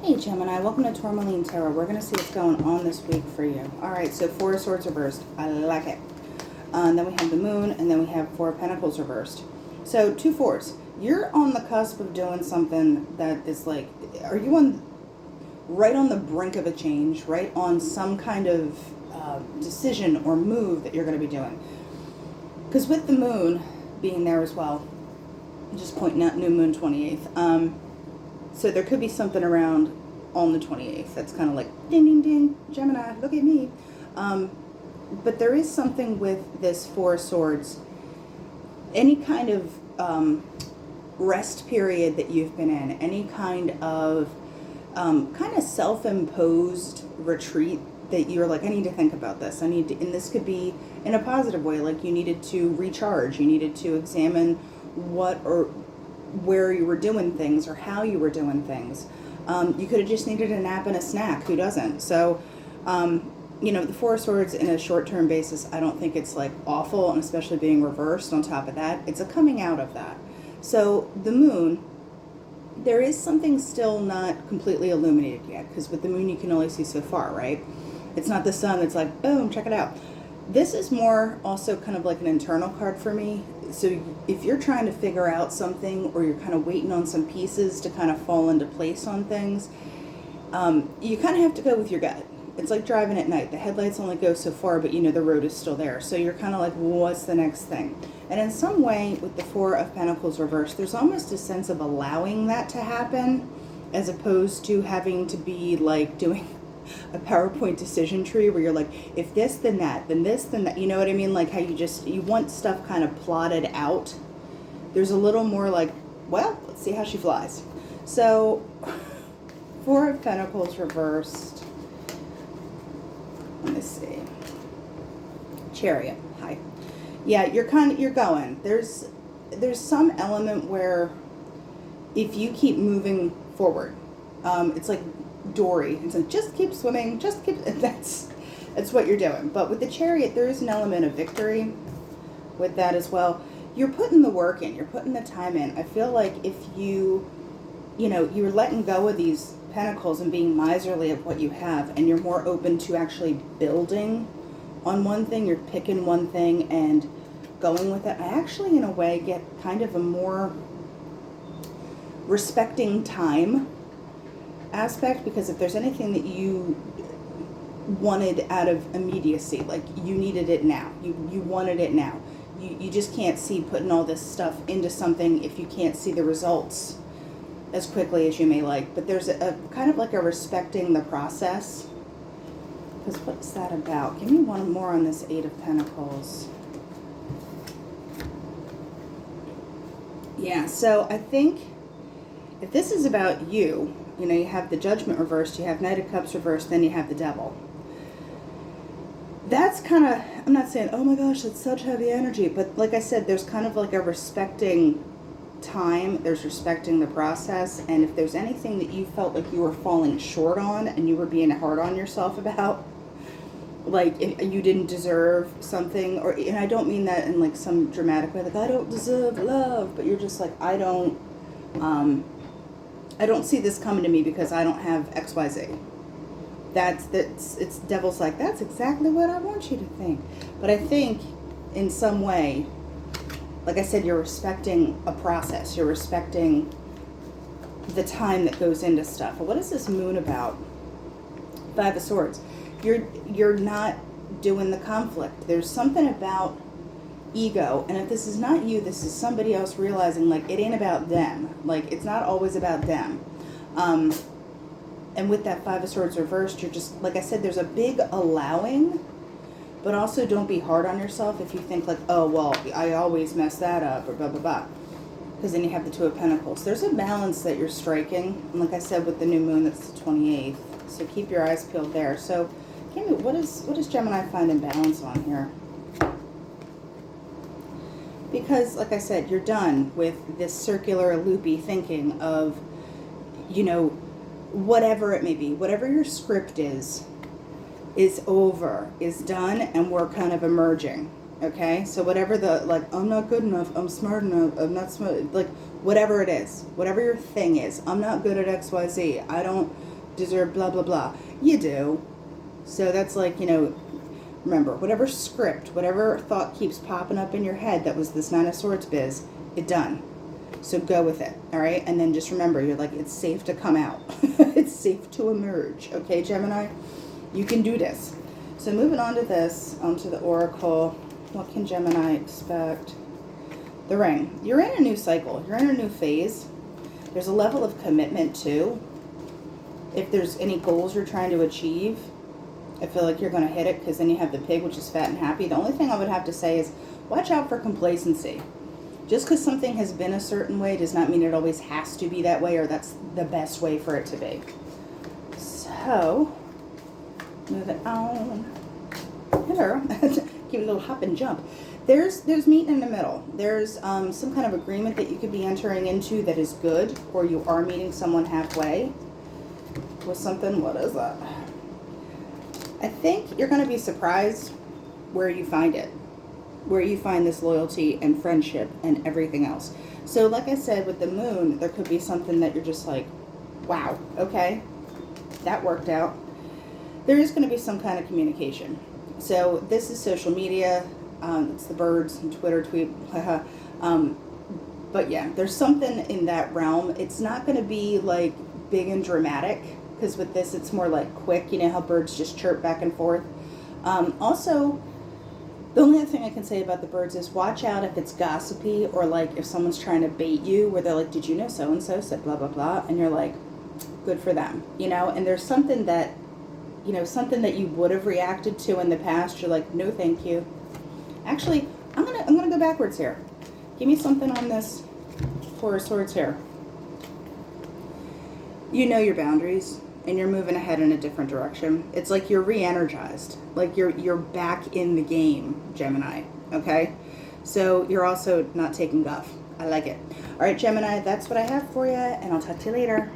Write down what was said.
Hey Gemini, welcome to Tourmaline Tarot. We're going to see what's going on this week for you. Alright, so Four of Swords reversed. I like it. And then we have the Moon, and then we have Four of Pentacles reversed. So, two fours. You're on the cusp of doing something that is like, are you right on the brink of a change, right on some kind of decision or move that you're going to be doing? Because with the Moon being there as well, just pointing out new Moon 28th, so there could be something around on the 28th. That's kind of like, ding, ding, ding, Gemini, look at me. But there is something with this Four of Swords. Any kind of rest period that you've been in, any kind of self-imposed retreat that you're like, I need to think about this. And this could be in a positive way, like you needed to recharge. You needed to examine where you were doing things or how you were doing things. You could have just needed a nap and a snack. Who doesn't? So, the Four of Swords in a short-term basis, I don't think it's like awful, and especially being reversed on top of that, it's a coming out of that. So the Moon, there is something still not completely illuminated yet, because with the Moon you can only see so far, right? It's not the sun that's like, boom, check it out. This is more also kind of like an internal card for me. So if you're trying to figure out something, or you're kind of waiting on some pieces to kind of fall into place on things, you kind of have to go with your gut. It's like driving at night. The headlights only go so far, but the road is still there. So you're kind of like, what's the next thing? And in some way, with the Four of Pentacles reversed, there's almost a sense of allowing that to happen, as opposed to having to be like doing a PowerPoint decision tree where you're like, if this, then that, then this, then that. You know what I mean? Like how you want stuff kind of plotted out. There's a little more like, well, let's see how she flies. So, Four of Pentacles reversed. Let me see. Chariot. Hi. Yeah, you're going. There's some element where if you keep moving forward, it's like Dory. It's like, just keep swimming, that's what you're doing. But with the Chariot, there is an element of victory with that as well. You're putting the work in, you're putting the time in. I feel like if you're letting go of these pentacles and being miserly of what you have, and you're more open to actually building on one thing, you're picking one thing and going with it. I actually, in a way, get kind of a more respecting time aspect, because if there's anything that you wanted out of immediacy, like you needed it now, you wanted it now, you just can't see putting all this stuff into something if you can't see the results as quickly as you may like. But there's a kind of like a respecting the process. Because what's that about? Give me one more on this Eight of Pentacles. Yeah, so I think if this is about you, you have the Judgment reversed, you have Knight of Cups reversed, then you have the Devil. That's kind of, I'm not saying, oh my gosh, that's such heavy energy, but like I said, there's kind of like a respecting time, there's respecting the process, and if there's anything that you felt like you were falling short on and you were being hard on yourself about, like you didn't deserve something, and I don't mean that in like some dramatic way, like I don't deserve love, but you're just like, I don't see this coming to me because I don't have XYZ. It's Devil's like, that's exactly what I want you to think. But I think in some way, like I said, you're respecting a process. You're respecting the time that goes into stuff. What is this Moon about? Five of Swords. You're not doing the conflict. There's something about ego, and if this is not you, this is somebody else realizing like it ain't about them. Like it's not always about them. And with that Five of Swords reversed, you're just, like I said, there's a big allowing, but also don't be hard on yourself if you think like, oh, well, I always mess that up, or blah, blah, blah. Because then you have the Two of Pentacles. There's a balance that you're striking. And like I said, with the new moon, that's the 28th. So keep your eyes peeled there. So, what does Gemini find in balance on here? Because, like I said, you're done with this circular, loopy thinking of, whatever it may be, whatever your script is over, is done, and we're kind of emerging. Okay, so whatever the, like, I'm not good enough, I'm smart enough, I'm not smart, like, whatever it is, whatever your thing is, I'm not good at XYZ, I don't deserve blah, blah, blah. You do. So that's like, remember, whatever script, whatever thought keeps popping up in your head that was this Nine of Swords biz, it done. So go with it, all right? And then just remember, you're like, it's safe to come out. It's safe to emerge, okay, Gemini? You can do this. So moving on to this, onto the Oracle, what can Gemini expect? The Ring. You're in a new cycle. You're in a new phase. There's a level of commitment, too. If there's any goals you're trying to achieve, I feel like you're going to hit it, because then you have the Pig, which is fat and happy. The only thing I would have to say is watch out for complacency. Just because something has been a certain way does not mean it always has to be that way, or that's the best way for it to be. So, moving on. Here, give it a little hop and jump. There's meat in the middle. There's some kind of agreement that you could be entering into that is good, or you are meeting someone halfway with something. What is that? I think you're going to be surprised where you find it. Where you find this loyalty and friendship and everything else. So like I said, with the Moon, there could be something that you're just like, wow, okay, that worked out. There is going to be some kind of communication. So this is social media. It's the birds and Twitter tweet. But yeah, there's something in that realm. It's not going to be like big and dramatic, because with this, it's more like quick. You know how birds just chirp back and forth. Also, the only other thing I can say about the birds is watch out if it's gossipy, or like if someone's trying to bait you, where they're like, did you know so-and-so said blah, blah, blah, and you're like, good for them, and there's something that, something that you would have reacted to in the past, you're like, no thank you. Actually, I'm gonna go backwards here. Give me something on this Four of Swords here. You know your boundaries, and you're moving ahead in a different direction. It's like you're re-energized, like you're back in the game, Gemini, okay? So you're also not taking guff. I like it. All right, Gemini, that's what I have for you, and I'll talk to you later.